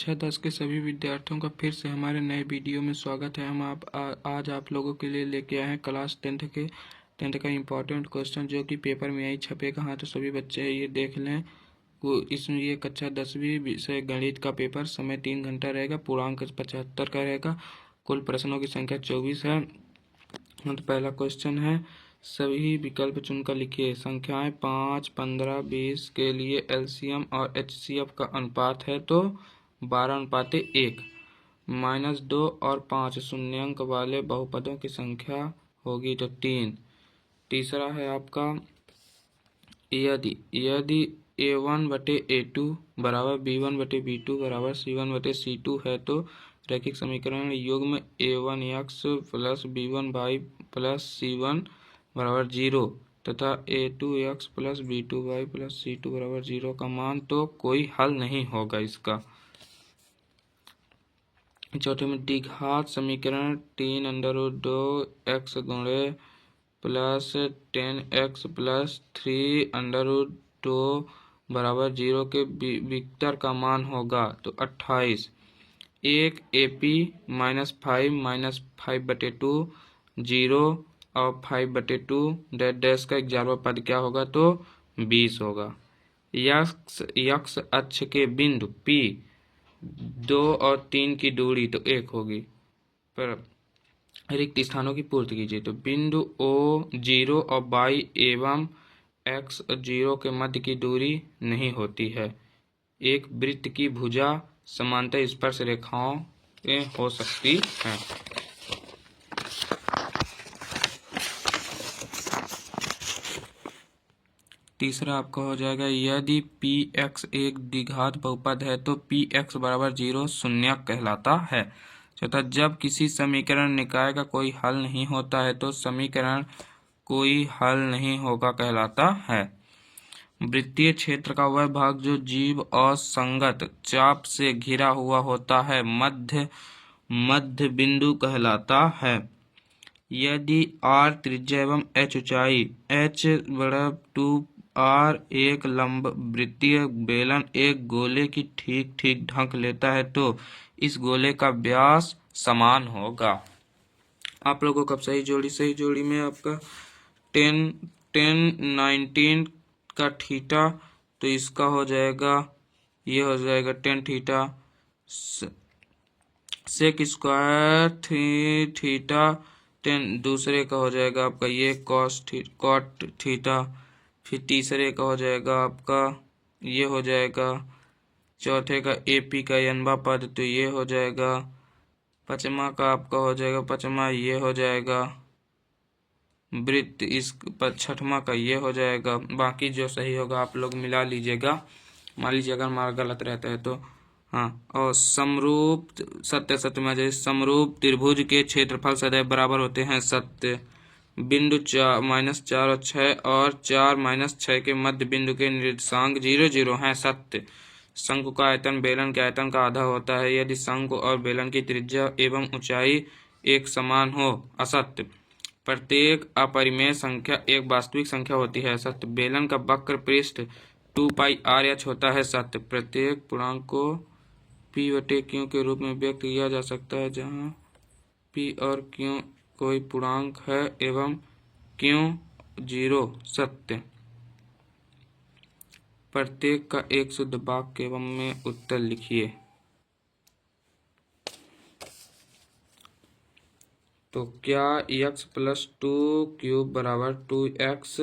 कक्षा 10 के सभी विद्यार्थियों का फिर से हमारे नए वीडियो में स्वागत है। हम आज आप लोगों के लिए लेके आए हैं क्लास 10th का इम्पोर्टेंट क्वेश्चन जो कि पेपर में यही छपेगा। हाँ, तो सभी बच्चे ये देख लें। इसमें ये कक्षा 10वीं विषय गणित का पेपर, समय 3 घंटा रहेगा, पूर्णांक 75 का रहेगा, कुल प्रश्नों की संख्या 24 है। तो पहला क्वेश्चन है, सभी विकल्प चुनकर लिखिए। संख्याएं 5, 15, 20 के लिए एलसीएम और एचसीएफ का अनुपात है तो 12:1। -2 और 5 शून्यांक वाले बहुपदों की संख्या होगी तो 3। तीसरा है आपका, यदि a1/a2 बराबर b1/b2 बराबर c1/c2 है तो रैखिक समीकरण युग्म a1x plus b1y plus c1 बराबर 0 तथा a2x plus b2y plus c2 बराबर 0 का मान तो कोई हल नहीं होगा इसका। चौथे में द्विघात समीकरण 3√2x गुणे प्लस 10x प्लस 3√2 बराबर 0 के विकतर का मान होगा तो 28। एक AP -5/2 0 और 5/2 डैश का 11वां पद क्या होगा तो 20 होगा। यक्ष अक्ष के बिंदु P 2 और 3 की दूरी तो 1 होगी। पर रिक्त स्थानों की पूर्ति कीजिए। तो बिंदु O 0 और y एवं x 0 के मध्य की दूरी नहीं होती है। एक वृत्त की भुजा समांतर स्पर्श रेखाओं हो सकती हैं। तीसरा आपका हो जाएगा, यदि px एक द्विघात बहुपद है तो px बराबर 0 शून्यक कहलाता है। चौथा, जब किसी समीकरण निकाय का कोई हल नहीं होता है तो समीकरण कोई हल नहीं होगा कहलाता है। वृत्तीय क्षेत्र का वह भाग जो जीव और संगत चाप से घिरा हुआ होता है मध्य बिंदु कहलाता है। यदि r त्रिज्या एवं h ऊंचाई, h बड़ा 2r एक लंब वृत्तीय बेलन एक गोले की ठीक ढक लेता है तो इस गोले का व्यास समान होगा। आप लोगों को सही जोड़ी में आपका 10 19 का थीटा, तो इसका हो जाएगा, ये हो जाएगा 10 थीटा सेक स्क्वायर थीटा 10। दूसरे का हो जाएगा आपका ये कॉट थीटा। फिर तीसरे का हो जाएगा आपका ये हो जाएगा। चौथे का AP का n वां पद तो ये हो जाएगा। पांचवा का आपका हो जाएगा, पांचवा ये हो जाएगा वृत्त, इस छठवां का ये हो जाएगा। बाकी जो सही होगा आप लोग मिला लीजिएगा। मान लीजिए अगर हमारा गलत रहता है तो हाँ। और समरूप सत्य में जैसे समरूप त्रिभुज के क्षेत्रफल सदैव बराबर होते हैं, सत्य। बिंदु -4 और 6 और 4-6 के मध्य बिंदु के निर्देशांक 0 0 हैं, सत्य। शंकु का आयतन बेलन के आयतन का आधा होता है यदि शंकु और बेलन की त्रिज्या एवं ऊंचाई एक समान हो, असत्य। प्रत्येक अपरिमेय संख्या एक वास्तविक संख्या होती है, सत्य। बेलन का वक्र पृष्ठ 2πr/h होता है, सत्य। प्रत्येक पूर्णांक को p/q के रूप में व्यक्त किया जा सकता है जहां p और q कोई पूर्णांक है एवं q 0, सत्य। प्रत्येक का एक शुद्ध वाक्य एवं में उत्तर लिखिए। तो क्या x + 2 बराबर 2x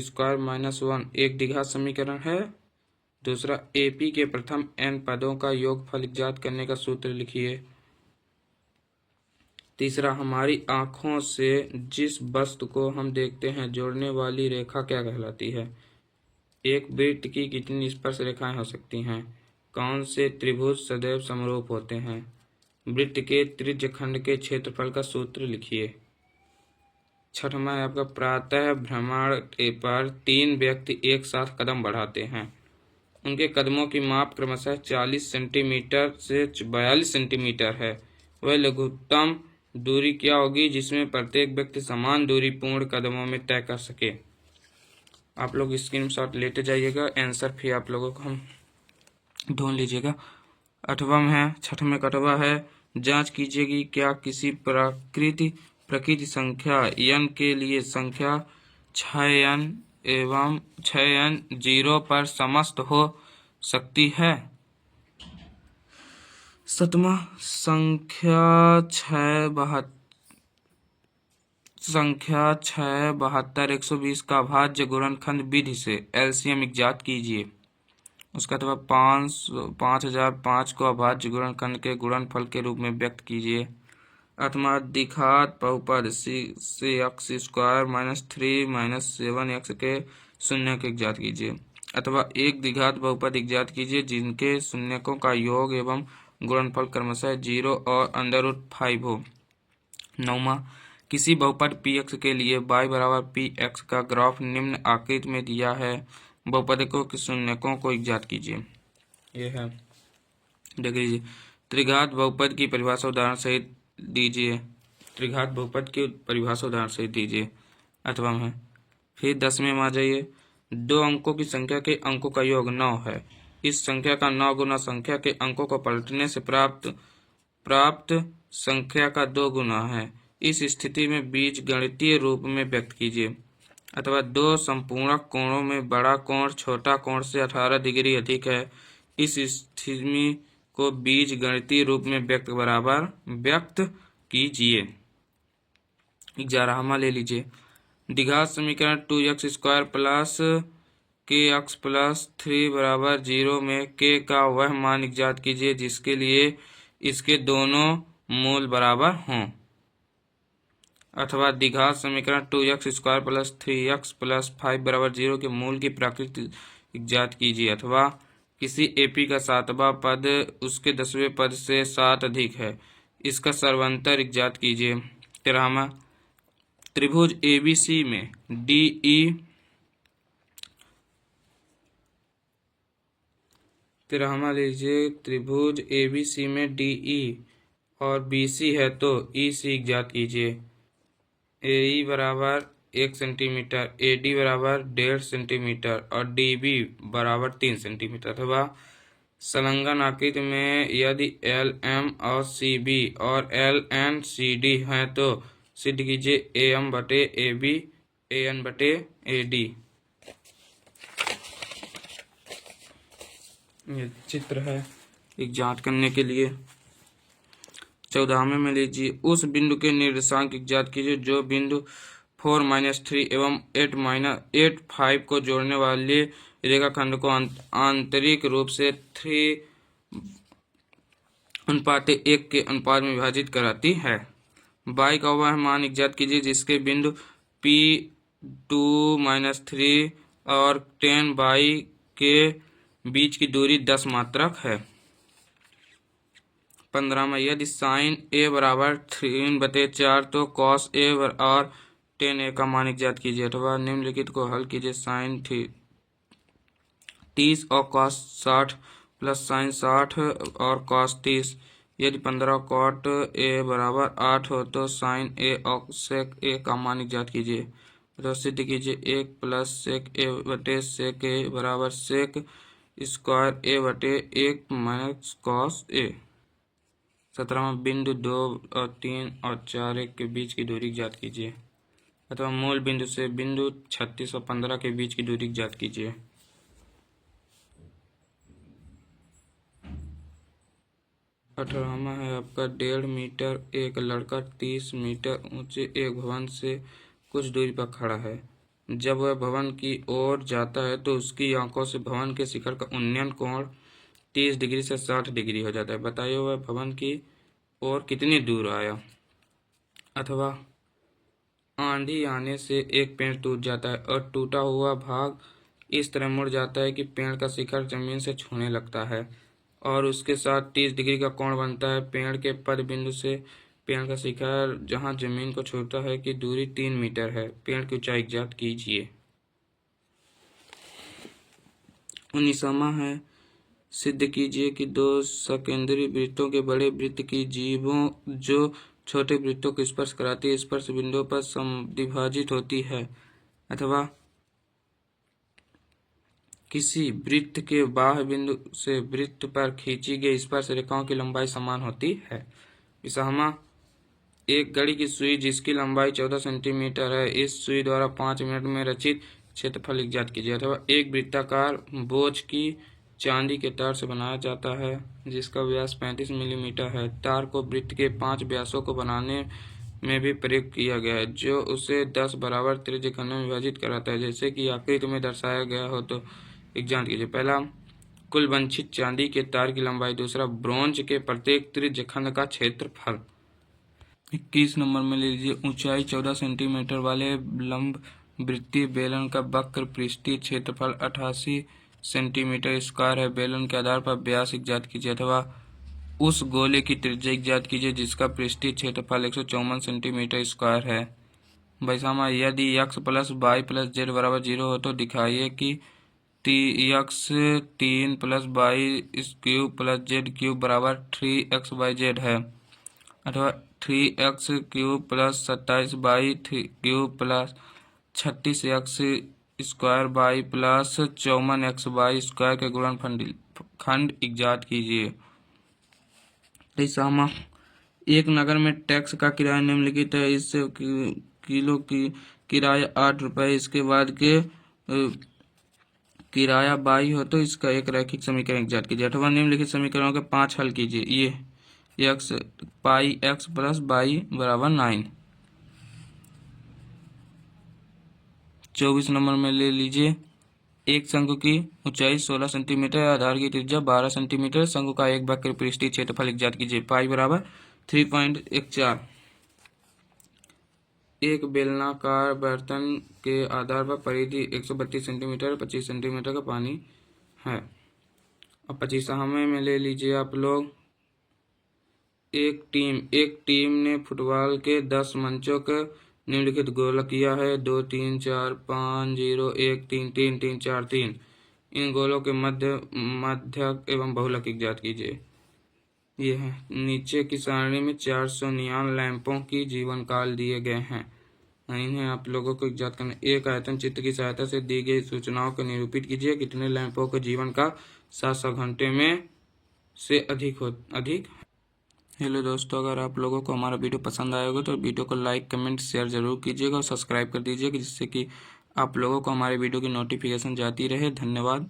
स्क्वायर -1 एक द्विघात समीकरण है? दूसरा, AP के प्रथम n पदों का योगफल ज्ञात करने का सूत्र लिखिए। तीसरा, हमारी आंखों से जिस वस्तु को हम देखते हैं जोड़ने वाली रेखा क्या कहलाती है? एक वृत्त की कितनी स्पर्श रेखाएं हो सकती हैं? कौन से त्रिभुज सदैव समरूप होते हैं? वृत्त के त्रिज्यखंड के क्षेत्रफल का सूत्र लिखिए। छठवां है आपका, प्रातः भ्रमण पर 3 व्यक्ति एक साथ कदम बढ़ाते हैं। उनके कदमों की माप क्रमशः 40 सेंटीमीटर से 42 सेंटीमीटर है। वह लघुत्तम दूरी क्या होगी जिसमें प्रत्येक व्यक्ति समान दूरी पूर्ण कदमों में तय कर सके? आप लोग स्क्रीनशॉट लेते जाइएगा, आंसर फिर आप लोगों को हम ढूंढ लीजिएगा। आठवां है, छठवें में कटवा है, जांच कीजिए कि क्या किसी प्रकृति संख्या n के लिए संख्या 6n एवं 6n 0 पर समस्त हो सकती है। सतमा, संख्या 672 120 का भाज्य गुणनखंड विधि से एलसीएम ज्ञात कीजिए। उसका अथवा 5005 को अभाज्य गुणनखंड के गुणनफल के रूप में व्यक्त कीजिए। अथवा द्विघात बहुपद से एक्स स्क्वायर -3 -7x के शून्य के ज्ञात कीजिए। अथवा एक द्विघात बहुपद ज्ञात कीजिए जिनके शून्यकों का योग एवं गुणनफल क्रमशः 0 और √5 हो। नौमा, किसी बहुपद px के लिए y बराबर px का ग्राफ निम्न आकृति में दिया है। बहुपदों के शून्यकों को ज्ञात कीजिए। यह है, देख लीजिए। त्रिघात बहुपद की परिभाषा उदाहरण सहित दीजिए। त्रिघात बहुपद की परिभाषा उदाहरण सहित दीजिए। अथवा में फिर 10वें में आ जाइए। 2 अंकों की संख्या के अंकों का योग 9 है। इस संख्या का 9 गुना संख्या के अंकों को पलटने से प्राप्त संख्या का 2 गुना है। इस स्थिति में बीज गणितीय रूप में व्यक्त कीजिए। अथवा 2 संपूर्णक कोणों में बड़ा कोण छोटा कोण से 18 डिग्री अधिक है। इस स्थिति को बीज गणितीय रूप में व्यक्त कीजिए। 11वां ले लीजिए। द्विघात समीकरण 2x square plus kx plus 3 बराबर 0 में k का वह मान ज्ञात कीजिए जिसके लिए इसके दोनों मूल बराबर हों। अथवा द्विघात समीकरण 2x square plus 3x plus 5 बराबर 0 के मूल की प्रकृति ज्ञात कीजिए। अथवा किसी एपी का 7वां पद उसके 10वें पद से 7 अधिक है, इसका सर्वांतर ज्ञात कीजिए। 13वां, त्रिभुज एबीसी में डीई 13वां लीजिए। त्रिभुज एबीसी में डीई और बीसी है तो ईसी ज्ञात कीजिए। एई बराबर 1 सेंटीमीटर, एडी बराबर 1.5 सेंटीमीटर और डीबी बराबर 3 सेंटीमीटर। अथवा संलग्न आकृति में यदि एल एम और सी बी और एल एन सी डी हैं तो सिद्ध कीजिए ए एम बटे ए बी ए एन बटे ए डी। ये चित्र है एक जांच करने के लिए। 14वें में लीजिए। उस बिंदु के निर्देशांक ज्ञात कीजिए जो बिंदु 4-3 एवं 8-5 को जोड़ने वाले रेखाखंड को आंतरिक रूप से 3:1 के अनुपात में विभाजित कराती है। y का वह मान ज्ञात कीजिए जिसके बिंदु P2-3 और 10y के बीच की दूरी 10 मात्रक है। 15 में यदि साइन a बराबर 3/4 तो कॉस a और 10a का मान ज्ञात कीजिए। अथवा निम्नलिखित को हल कीजिए। साइन 30 और कॉस 60 प्लस साइन 60 और कॉस 30। यदि 15 कॉट a बराबर 8 हो तो साइन a और सेक a का मान ज्ञात कीजिए। तो सिद्ध कीजिए 1 प्लस सेक a बटे सेक a बराबर सेक स्क्वायर a बटे 1 माइनस कॉस a। 17वां, बिंदु 2 और 3 और 4 के बीच की दूरी ज्ञात कीजिए। अथवा मूल बिंदु से बिंदु 36 और 15 के बीच की दूरी ज्ञात कीजिए। 18वां है आपका 1.5 मीटर। एक लड़का 30 मीटर ऊंचे एक भवन से कुछ दूरी पर खड़ा है। जब वह भवन की ओर जाता है तो उसकी आंखों से भवन के शिखर का उन्नयन कोण 30 डिग्री से 60 डिग्री हो जाता है। बताइए वह भवन की ओर कितनी दूर आया। अथवा आंधी आने से एक पेड़ टूट जाता है और टूटा हुआ भाग इस तरह मुड़ जाता है कि पेड़ का शिखर जमीन से छूने लगता है और उसके साथ 30 डिग्री का कोण बनता है। पेड़ के पद बिंदु से पेड़ का शिखर जहां जमीन को छूता है की दूरी 3 मीटर है। पेड़ की ऊंचाई ज्ञात कीजिए। 19वां है सिद्ध कीजिए कि 2 सकेंद्री वृत्तों के बड़े वृत्त की जीभों जो छोटे वृत्तों को स्पर्श कराती है स्पर्श बिंदुओं पर समद्विभाजित होती है। अथवा किसी वृत्त के बाह्य बिंदु से वृत्त पर खींची गई स्पर्श रेखाओं की लंबाई समान होती है। विसामा एक घड़ी की सुई जिसकी लंबाई 14 सेंटीमीटर है, इस सुई द्वारा 5 मिनट में रचित क्षेत्रफल ज्ञात कीजिए। अथवा एक वृत्ताकार बोझ की चांदी के तार से बनाया जाता है जिसका व्यास 35 मिलीमीटर है। तार को वृत्त के 5 व्यासों को बनाने में भी प्रयोग किया गया है जो उसे 10 बराबर त्रिज्य खंडों में विभाजित कराता है जैसे कि आकृति में दर्शाया गया हो। तो ज्ञात कीजिए। पहला, कुल वंचित चांदी के तार की लंबाई। दूसरा, ब्रोंज के प्रत्येक त्रिज्य खंड का क्षेत्रफल। 21 नंबर में ले लीजिए। ऊंचाई 14 सेंटीमीटर वाले लंब वृत्तीय बेलन का वक्र पृष्ठीय क्षेत्रफल 88 सेंटीमीटर स्क्वायर है। बेलन के आधार पर व्यास ज्ञात कीजिए अथवा उस गोले की त्रिज्या ज्ञात कीजिए जिसका पृष्ठीय क्षेत्रफल 154 सेंटीमीटर स्क्वायर है। बैसामा यदि x plus y plus z बराबर 0 हो तो दिखाइए कि x 3 plus y cube plus z cube बराबर 3x/z है। अथवा 3x cube plus 27 y cube plus 36x square y plus 54x y square के गुणनखंड ज्ञात कीजिए। सामा एक नगर में टैक्स का किराया निम्नलिखित है। इससे किलो की किराया 8 रुपये, इसके बाद के किराया 22 हो तो इसका एक रैखिक समीकरण ज्ञात कीजिए। अथवा निम्नलिखित समीकरणों के 5 हल कीजिए। ये x pi x plus by बराबर 9। 24 नंबर में ले लीजिए। एक शंकु की ऊंचाई 16 सेंटीमीटर, आधार की त्रिज्या 12 सेंटीमीटर, शंकु का एक वक्र पृष्ठीय क्षेत्रफल ज्ञात कीजिए। पाई बराबर 3.14। एक बेलनाकार बर्तन के आधार पर परिधि 132 सेंटीमीटर, 25 सेंटीमीटर का पानी है। अब 25वें में ले लीजिए आप लोग। एक टीम ने फुटबॉल के 10 मंचों का निम्नलिखित गोला किया है। 2 3 4 5 0 1 3 3 3 4 3। इन गोलों के मध्यक एवं बहुलक ज्ञात कीजिए। ये है नीचे की सारणी में 400 नियॉन लैंपों की जीवन काल दिए गए हैं। इन्हें आप लोगों को ज्ञात करना। एक आयतन चित्र की सहायता से दी गई सूचनाओं को निरूपित कीजिए। कितने लैंपों के जीवन का 700 घंटे में से अधिक। हेलो दोस्तों, अगर आप लोगों को हमारा वीडियो पसंद आया होगा तो वीडियो को लाइक कमेंट शेयर ज़रूर कीजिएगा और सब्सक्राइब कर दीजिएगा जिससे कि आप लोगों को हमारे वीडियो की नोटिफिकेशन जाती रहे। धन्यवाद।